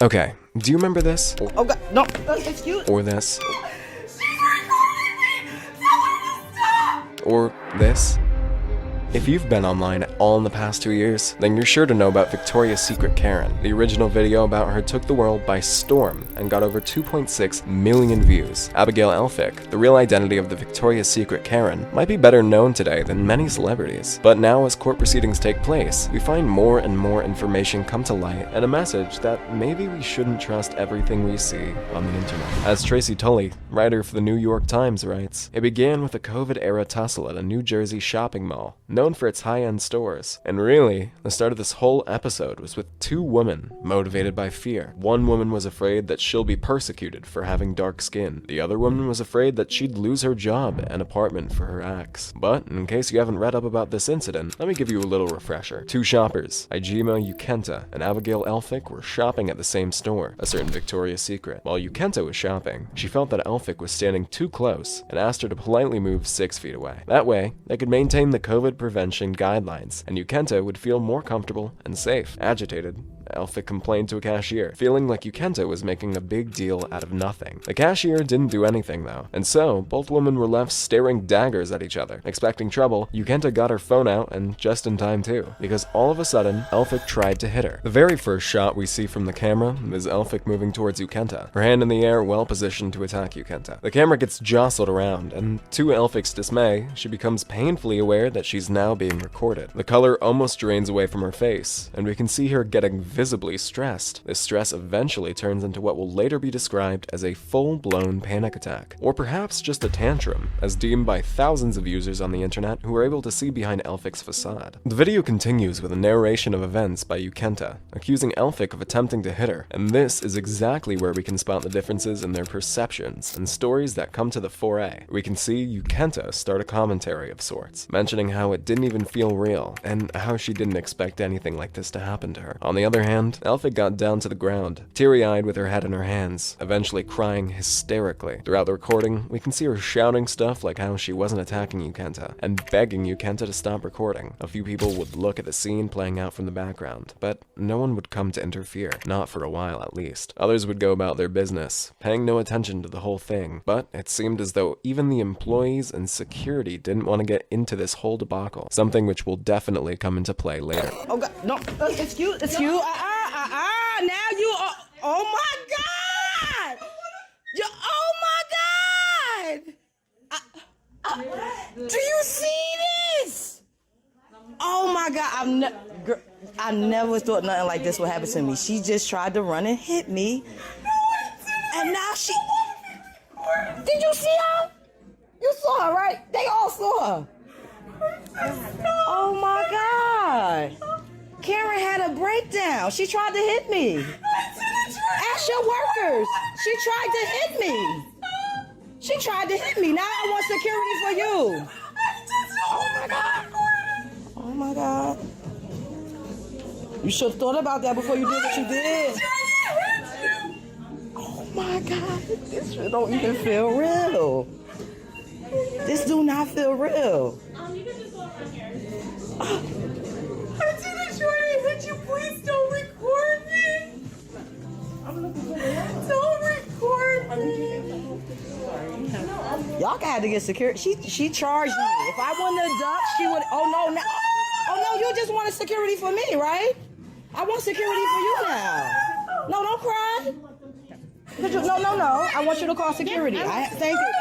Okay, do you remember this? Oh God, no, excuse. Or this? She's recording me! Tell her to stop! Or this? If you've been online at all in the past 2 years, then you're sure to know about Victoria's Secret Karen. The original video about her took the world by storm and got over 2.6 million views. Abigail Elphick, the real identity of the Victoria's Secret Karen, might be better known today than many celebrities. But now as court proceedings take place, we find more and more information come to light and a message that maybe we shouldn't trust everything we see on the internet. As Tracy Tully, writer for the New York Times, writes, it began with a COVID-era tussle at a New Jersey shopping mall, known for its high-end stores. And really, the start of this whole episode was with two women motivated by fear. One woman was afraid that she'll be persecuted for having dark skin. The other woman was afraid that she'd lose her job and apartment for her ex. But in case you haven't read up about this incident, let me give you a little refresher. Two shoppers, Ijeoma Ukenta and Abigail Elphick, were shopping at the same store, a certain Victoria's Secret. While Ukenta was shopping, she felt that Elphick was standing too close and asked her to politely move 6 feet away. That way, they could maintain the COVID prevention guidelines, and Ukenta would feel more comfortable and safe. Agitated, Elphick complained to a cashier, feeling like Ukenta was making a big deal out of nothing. The cashier didn't do anything though, and so both women were left staring daggers at each other. Expecting trouble, Ukenta got her phone out, and just in time too, because all of a sudden, Elphick tried to hit her. The very first shot we see from the camera is Elphick moving towards Ukenta, her hand in the air well positioned to attack Ukenta. The camera gets jostled around, and to Elphick's dismay, she becomes painfully aware that she's now being recorded. The color almost drains away from her face, and we can see her getting visibly stressed. This stress eventually turns into what will later be described as a full-blown panic attack, or perhaps just a tantrum, as deemed by thousands of users on the internet who are able to see behind Elphick's facade. The video continues with a narration of events by Ukenta, accusing Elphick of attempting to hit her, and this is exactly where we can spot the differences in their perceptions and stories that come to the foray. We can see Ukenta start a commentary of sorts, mentioning how it didn't even feel real, and how she didn't expect anything like this to happen to her. On the other hand, Elphick got down to the ground, teary-eyed with her head in her hands, eventually crying hysterically. Throughout the recording, we can see her shouting stuff like how she wasn't attacking Ukenta, and begging Ukenta to stop recording. A few people would look at the scene playing out from the background, but no one would come to interfere, not for a while at least. Others would go about their business, paying no attention to the whole thing, but it seemed as though even the employees and security didn't want to get into this whole debacle, something which will definitely come into play later. Oh God, no, excuse. Now you are, oh my God! Oh my God! Do you see this? Oh my God, I never thought nothing like this would happen to me. She just tried to run and hit me. And now she, did you see her? You saw her, right? They all saw her. Oh my God. Karen had a breakdown. She tried to hit me. Ask your workers. She tried to hit me. She tried to hit me. Now I want security for you. Oh my God. Oh my God. You should have thought about that before you did what you did. Oh my God. This don't even feel real. This do not feel real. You can just go from here. I didn't try to hit you. Please don't record me. Don't record me. Y'all had to get security. She charged me. If I wouldn't have ducked, she would. Oh no, you just wanted security for me, right? I want security for you now. No, don't cry. No. I want you to call security. Thank you.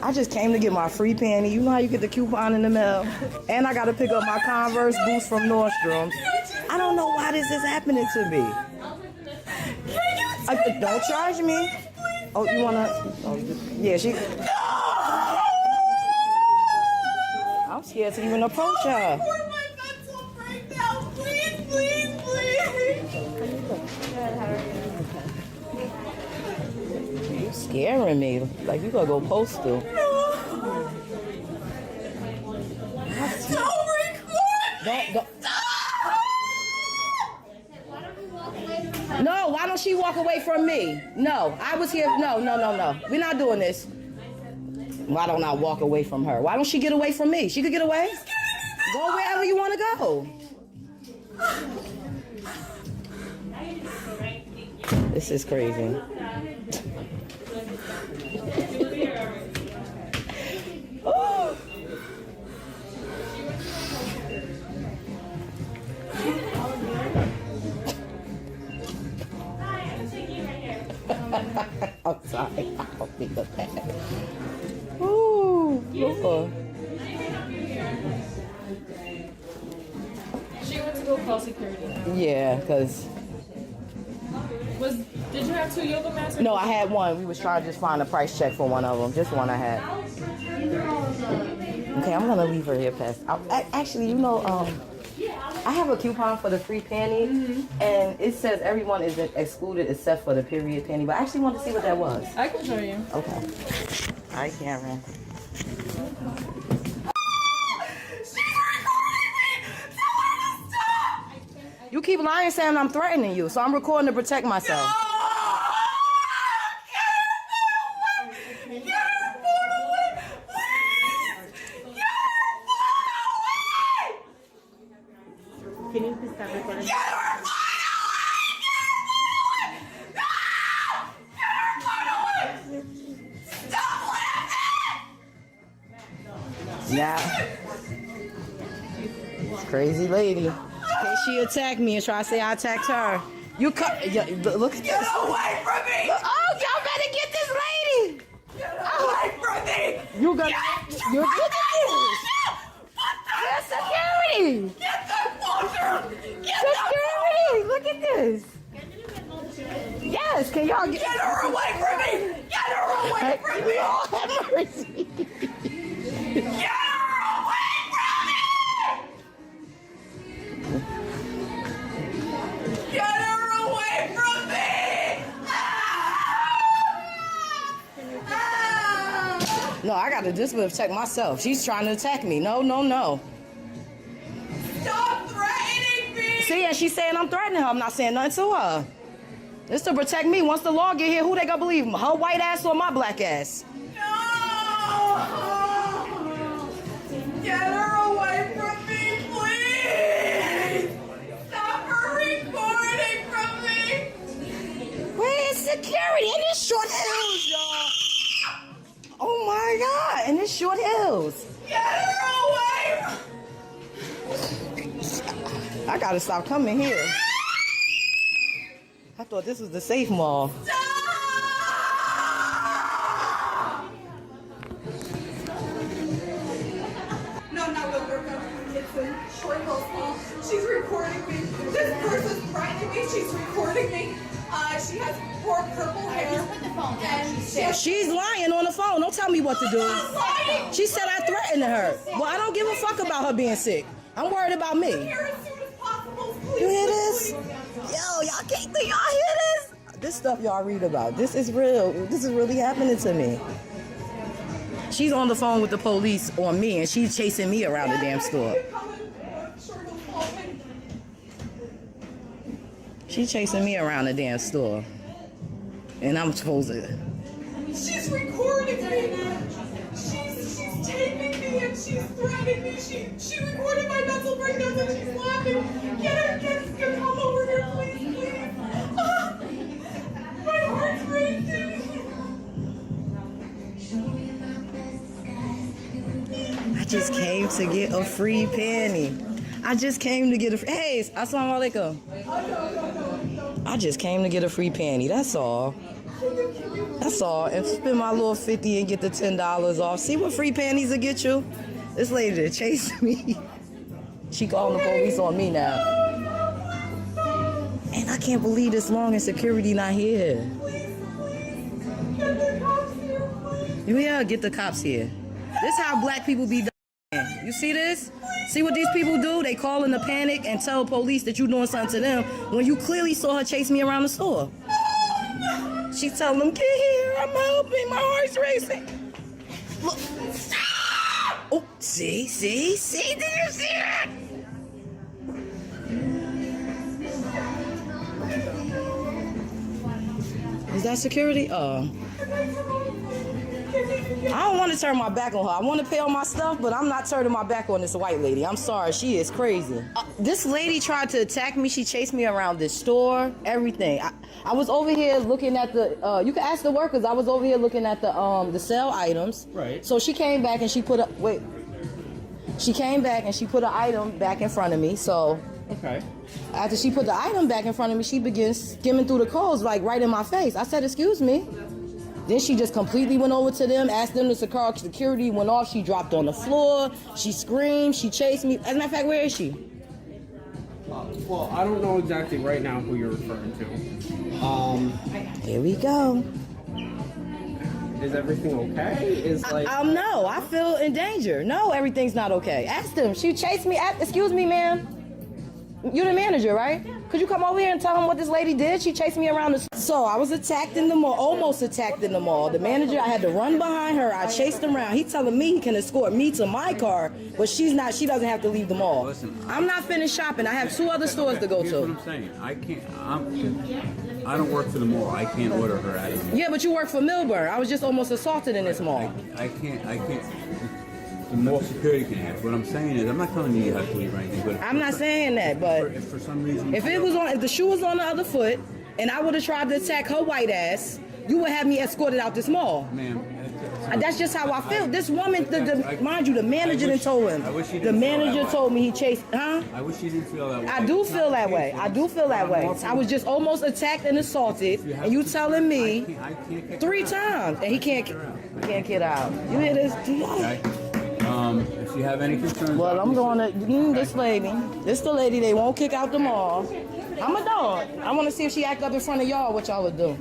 I just came to get my free panty. You know how you get the coupon in the mail? And I got to pick up my Converse boots from Nordstrom's. I don't know why this is happening to me. Don't charge me. Oh, you want to? Oh, yeah, she. I'm scared to even approach her. Please. You scaring me. Like you gonna go postal. Don't record. No, why don't she walk away from me? No, I was here. No. We're not doing this. Why don't I walk away from her? Why don't she get away from me? She could get away. Go wherever you want to go. This is crazy. Oh. I'm sorry. I'll pick up that. Ooh. Lord. She went to go call security. Yeah, because... Did you have 2 yoga mats? No, I had one. We was trying to just find a price check for one of them. Just one I had. Okay, I'm gonna leave her here past. Actually, you know, I have a coupon for the free panty, and it says everyone is excluded except for the period panty. But I actually want to see what that was. I can show you. Okay. All right, Cameron. You keep lying saying I'm threatening you, so I'm recording to protect myself. Can you please stop recording? Yeah. Crazy lady. Okay, she attacked me and try to say I attacked her. You cut. Yeah, look at this. Get away from me! Oh, y'all better get this lady. Get away from me! You gonna? You look at this. That's security. Get that fucker! Get Security. Look at this. Yes. Can y'all get her away from me! Get her away from me! Lord have mercy. Get her away from me! Get her away from me! No, I gotta just protect myself. She's trying to attack me. No, no, no. Stop threatening me! See, and she's saying I'm threatening her. I'm not saying nothing to her. It's to protect me. Once the law get here, who they gonna believe? Her white ass or my black ass? No! Get her away from me, please! Stop her recording from me! Where's security? In this short hills, y'all. Oh my God, in this short hills. Get her away! I gotta stop coming here. I thought this was the safe mall. Stop! No, not with her. It's a short hills mall. She's recording me. This person's threatening me. She's recording me. She has poor purple hair. And She's lying on the phone. Don't tell me what to do. lying. She said I threatened her. Well, I don't give a fuck about her being sick. I'm worried about me. Here as soon as possible, please. You hear this? Please. Yo, y'all can't do y'all hear this? This stuff y'all read about. This is real. This is really happening to me. She's on the phone with the police on me, and she's chasing me around the damn store. She's chasing me around the damn store. And I'm supposed to... She's recording me. She's taping me and she's threatening me. She recorded my mental breakdowns and she's laughing. Get her, come over here, please, please. Ah, my heart's racing. I just came to get a free penny. I just came to get a... Hey, assalamu alaikum. I just came to get a free panty. That's all. That's all. And spend my little 50 and get the $10 off. See what free panties will get you? This lady that chased me. She calling the police on me now. And I can't believe this long and security not here. Get the cops here, please. Yeah, get the cops here. This how black people be done. You see this? See what these people do? They call in a panic and tell police that you doing something to them when you clearly saw her chase me around the store. She's telling them, get here, I'm helping, my heart's racing. Look. Oh, see, did you see that? Is that security? Oh. I don't want to turn my back on her. I want to pay all my stuff, but I'm not turning my back on this white lady. I'm sorry, she is crazy. This lady tried to attack me. She chased me around this store, everything. I was over here looking at the, you can ask the workers, I was over here looking at the sale items. Right. So she came back and she put a, wait. She came back and she put an item back in front of me, so. Okay. After she put the item back in front of me, she began skimming through the codes, like right in my face. I said, excuse me. Then she just completely went over to them, asked them to call security, went off, she dropped on the floor, she screamed, she chased me. As a matter of fact, where is she? Well, I don't know exactly right now who you're referring to. Here we go. Is everything okay? Is like No, I feel in danger. No, everything's not okay. Ask them. She chased me. Excuse me, ma'am. You're the manager, right? Could you come over here and tell them what this lady did? She chased me around the... So I was attacked in the mall, almost attacked in the mall. The manager, I had to run behind her. I chased him around. He telling me he can escort me to my car, but she doesn't have to leave the mall. Listen, I'm not finished shopping. I have 2 other stores to go Here's to. what I'm saying. I don't work for the mall. I can't order her out of the mall. Yeah, but you work for Milburn. I was just almost assaulted in this mall. I can't. The mall security can ask. What I'm saying is, I'm not telling you have to leave or anything. But I'm not saying that, but if for some reason, if the shoe was on the other foot, and I would have tried to attack her white ass, you would have me escorted out this mall. ma'am, That's just how I feel. This woman, mind you, the manager done told him. The manager told me he chased, huh? I wish you didn't feel that way. I do feel that way. I do feel that way. I was just almost attacked and assaulted, and you telling me I can't kick 3 her out. times, and he can't get out. You hear this? Okay. If you have any concerns, Well, I'm going to this lady. This the lady they won't kick out the mall. I'm a dog. I want to see if she act up in front of y'all, what y'all would do.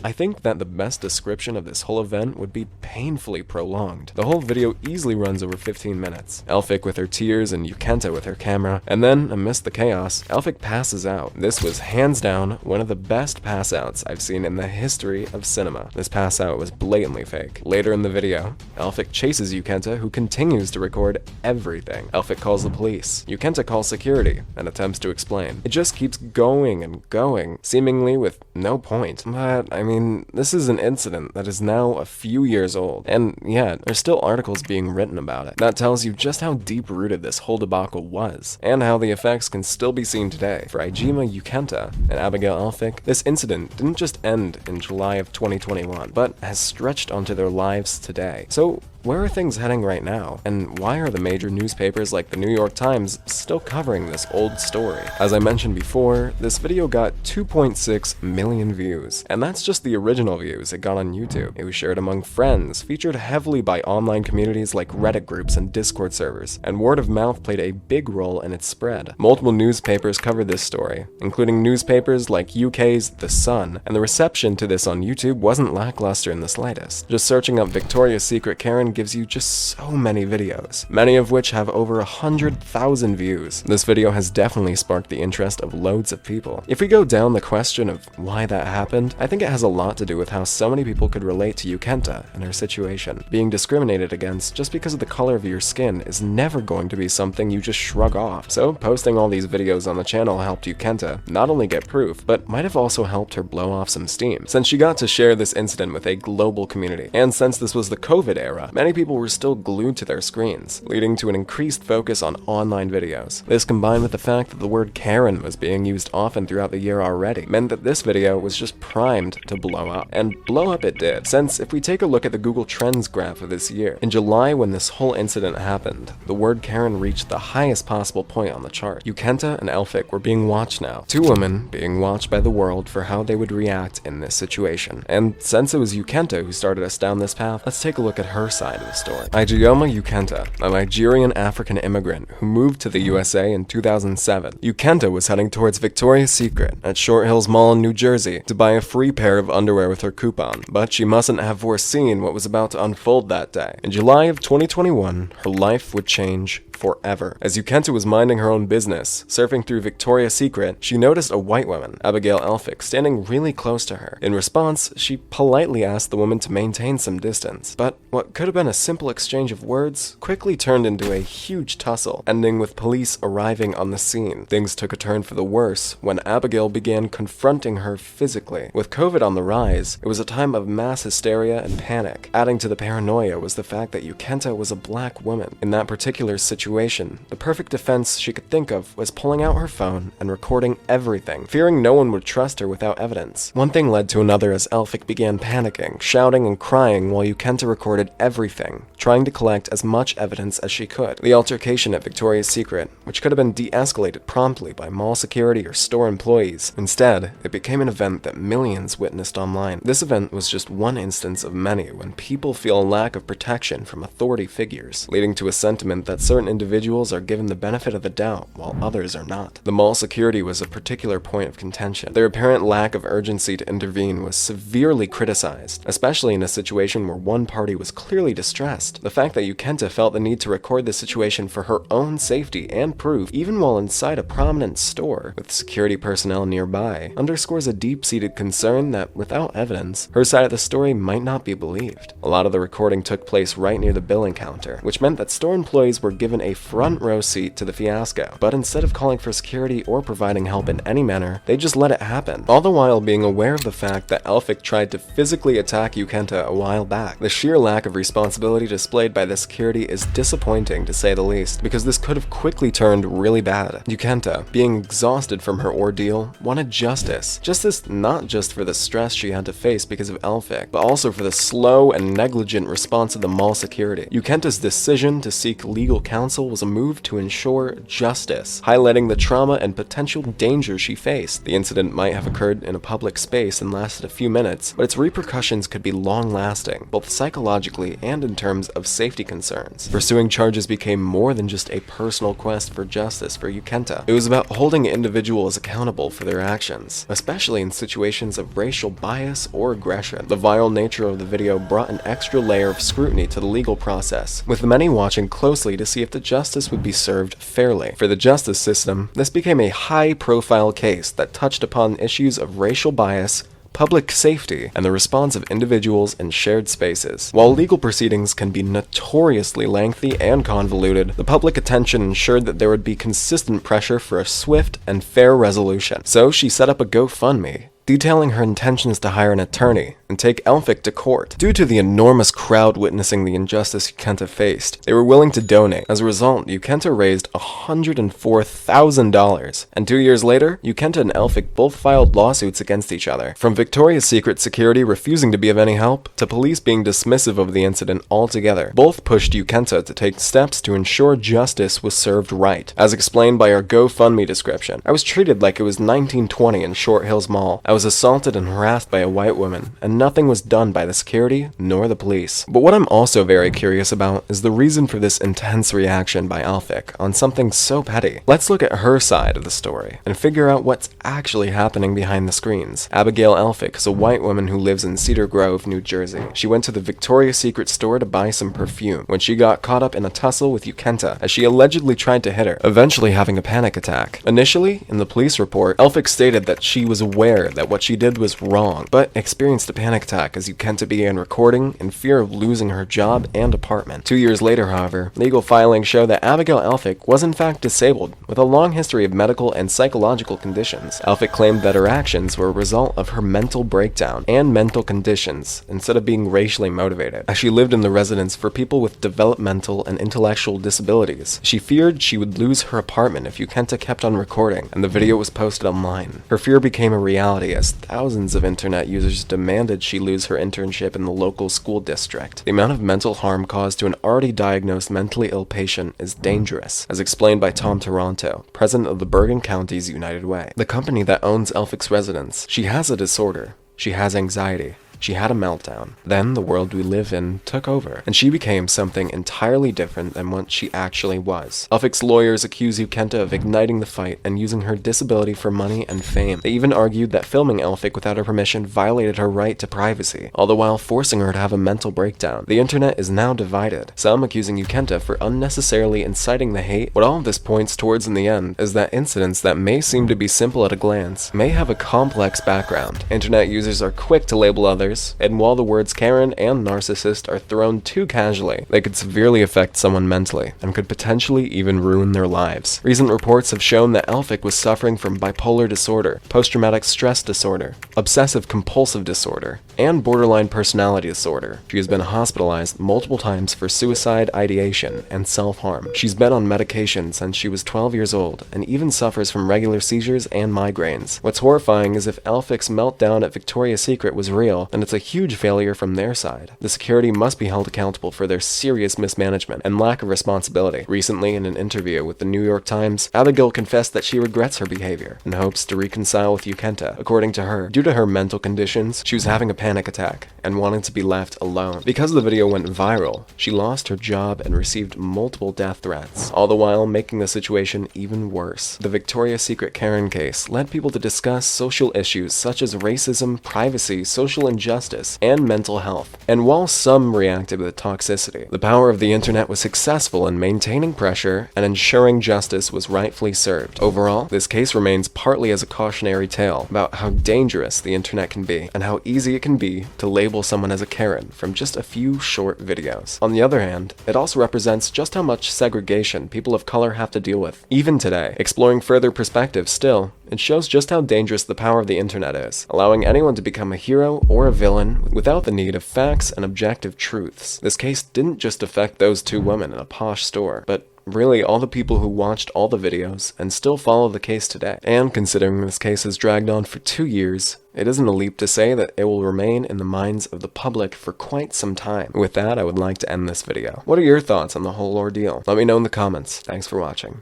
I think that the best description of this whole event would be painfully prolonged. The whole video easily runs over 15 minutes. Elphick with her tears and Ukenta with her camera, and then, amidst the chaos, Elphick passes out. This was hands down one of the best pass-outs I've seen in the history of cinema. This pass-out was blatantly fake. Later in the video, Elphick chases Ukenta, who continues to record everything. Elphick calls the police. Ukenta calls security and attempts to explain. It just keeps going and going, seemingly with no point. But, I mean, this is an incident that is now a few years old, and yet, there's still articles being written about it. That tells you just how deep-rooted this whole debacle was, and how the effects can still be seen today. For Ijeoma Ukenta and Abigail Elphick, this incident didn't just end in July of 2021, but has stretched onto their lives today. So, where are things heading right now? And why are the major newspapers like the New York Times still covering this old story? As I mentioned before, this video got 2.6 million views. And that's just the original views it got on YouTube. It was shared among friends, featured heavily by online communities like Reddit groups and Discord servers, and word of mouth played a big role in its spread. Multiple newspapers covered this story, including newspapers like UK's The Sun, and the reception to this on YouTube wasn't lackluster in the slightest. Just searching up Victoria's Secret Karen gives you just so many videos, many of which have over 100,000 views. This video has definitely sparked the interest of loads of people. If we go down the question of why that happened, I think it has a lot to do with how so many people could relate to Ukenta and her situation. Being discriminated against just because of the color of your skin is never going to be something you just shrug off. So posting all these videos on the channel helped Ukenta not only get proof, but might have also helped her blow off some steam, since she got to share this incident with a global community. And since this was the COVID era, many people were still glued to their screens, leading to an increased focus on online videos. This, combined with the fact that the word Karen was being used often throughout the year already, meant that this video was just primed to blow up. And blow up it did, since if we take a look at the Google Trends graph of this year, in July when this whole incident happened, the word Karen reached the highest possible point on the chart. Ukenta and Elphick were being watched now. 2 women being watched by the world for how they would react in this situation. And since it was Ukenta who started us down this path, let's take a look at her side of the story. Ijeoma Ukenta, a Nigerian African immigrant who moved to the USA in 2007. Ukenta was heading towards Victoria's Secret at Short Hills Mall in New Jersey to buy a free pair of underwear with her coupon, but she mustn't have foreseen what was about to unfold that day. In July of 2021, her life would change forever. As Ukenta was minding her own business, surfing through Victoria's Secret, she noticed a white woman, Abigail Elphick, standing really close to her. In response, she politely asked the woman to maintain some distance. But what could have been a simple exchange of words quickly turned into a huge tussle, ending with police arriving on the scene. Things took a turn for the worse when Abigail began confronting her physically. With COVID on the rise, it was a time of mass hysteria and panic. Adding to the paranoia was the fact that Ukenta was a black woman. In that particular situation, the perfect defense she could think of was pulling out her phone and recording everything, fearing no one would trust her without evidence. One thing led to another as Elphick began panicking, shouting and crying while Ukenta recorded everything, trying to collect as much evidence as she could. The altercation at Victoria's Secret, which could have been de-escalated promptly by mall security or store employees. Instead, it became an event that millions witnessed online. This event was just one instance of many when people feel a lack of protection from authority figures, leading to a sentiment that certain individuals are given the benefit of the doubt while others are not. The mall security was a particular point of contention. Their apparent lack of urgency to intervene was severely criticized, especially in a situation where one party was clearly distressed. The fact that Ukenta felt the need to record the situation for her own safety and proof, even while inside a prominent store with security personnel nearby, underscores a deep-seated concern that, without evidence, her side of the story might not be believed. A lot of the recording took place right near the billing counter, which meant that store employees were given a front row seat to the fiasco, but instead of calling for security or providing help in any manner, they just let it happen, all the while being aware of the fact that Elphick tried to physically attack Ukenta a while back. The sheer lack of responsibility displayed by the security is disappointing to say the least, because this could have quickly turned really bad. Ukenta, being exhausted from her ordeal, wanted justice. Justice not just for the stress she had to face because of Elphick, but also for the slow and negligent response of the mall security. Ukenta's decision to seek legal counsel was a move to ensure justice, highlighting the trauma and potential danger she faced. The incident might have occurred in a public space and lasted a few minutes, but its repercussions could be long-lasting, both psychologically and in terms of safety concerns. Pursuing charges became more than just a personal quest for justice for Ukenta. It was about holding individuals accountable for their actions, especially in situations of racial bias or aggression. The viral nature of the video brought an extra layer of scrutiny to the legal process, with many watching closely to see if the justice would be served fairly. For the justice system, this became a high-profile case that touched upon issues of racial bias, public safety, and the response of individuals in shared spaces. While legal proceedings can be notoriously lengthy and convoluted, the public attention ensured that there would be consistent pressure for a swift and fair resolution. So she set up a GoFundMe, detailing her intentions to hire an attorney and take Elphick to court. Due to the enormous crowd witnessing the injustice Ukenta faced, they were willing to donate. As a result, Ukenta raised $104,000, and 2 years later, Ukenta and Elphick both filed lawsuits against each other. From Victoria's Secret security refusing to be of any help, to police being dismissive of the incident altogether, both pushed Ukenta to take steps to ensure justice was served right. As explained by our GoFundMe description, I was treated like it was 1920 in Short Hills Mall. I was assaulted and harassed by a white woman, and nothing was done by the security nor the police. But what I'm also very curious about is the reason for this intense reaction by Elphick on something so petty. Let's look at her side of the story and figure out what's actually happening behind the screens. Abigail Elphick is a white woman who lives in Cedar Grove, New Jersey. She went to the Victoria's Secret store to buy some perfume when she got caught up in a tussle with Ukenta as she allegedly tried to hit her, eventually having a panic attack. Initially, in the police report, Elphick stated that she was aware that what she did was wrong, but experienced a panic attack as Ukenta began recording in fear of losing her job and apartment. 2 years later, however, legal filings show that Abigail Elphick was in fact disabled, with a long history of medical and psychological conditions. Elphick claimed that her actions were a result of her mental breakdown and mental conditions, instead of being racially motivated. As she lived in the residence for people with developmental and intellectual disabilities, she feared she would lose her apartment if Ukenta kept on recording, and the video was posted online. Her fear became a reality as thousands of internet users demanded she lose her internship in the local school district. The amount of mental harm caused to an already diagnosed mentally ill patient is dangerous, as explained by Tom Toronto, president of the Bergen County's United Way, the company that owns Elphick's residence. She has a disorder. She has anxiety. she had a meltdown. Then the world we live in took over, and she became something entirely different than what she actually was. Elphick's lawyers accuse Ukenta of igniting the fight and using her disability for money and fame. They even argued that filming Elphick without her permission violated her right to privacy, all the while forcing her to have a mental breakdown. The internet is now divided, some accusing Ukenta for unnecessarily inciting the hate. What all of this points towards in the end is that incidents that may seem to be simple at a glance may have a complex background. Internet users are quick to label others, and while the words Karen and narcissist are thrown too casually, they could severely affect someone mentally, and could potentially even ruin their lives. Recent reports have shown that Elphick was suffering from bipolar disorder, post-traumatic stress disorder, obsessive-compulsive disorder, and borderline personality disorder. She has been hospitalized multiple times for suicide ideation and self-harm. She's been on medication since she was 12 years old, and even suffers from regular seizures and migraines. What's horrifying is if Elphick's meltdown at Victoria's Secret was real, then it's a huge failure from their side. The security must be held accountable for their serious mismanagement and lack of responsibility. Recently, in an interview with the New York Times, Abigail confessed that she regrets her behavior and hopes to reconcile with Ukenta. According to her, due to her mental conditions, she was having a panic attack and wanting to be left alone. Because the video went viral, she lost her job and received multiple death threats, all the while making the situation even worse. The Victoria's Secret Karen case led people to discuss social issues such as racism, privacy, social injustice, and mental health. And while some reacted with toxicity, the power of the internet was successful in maintaining pressure and ensuring justice was rightfully served. Overall, this case remains partly as a cautionary tale about how dangerous the internet can be and how easy it can be to label someone as a Karen from just a few short videos. On the other hand, it also represents just how much segregation people of color have to deal with. Even today, exploring further perspectives still, it shows just how dangerous the power of the internet is, allowing anyone to become a hero or a villain without the need of facts and objective truths. This case didn't just affect those two women in a posh store, but really all the people who watched all the videos and still follow the case today. And considering this case has dragged on for 2 years, it isn't a leap to say that it will remain in the minds of the public for quite some time. With that, I would like to end this video. What are your thoughts on the whole ordeal? Let me know in the comments. Thanks for watching.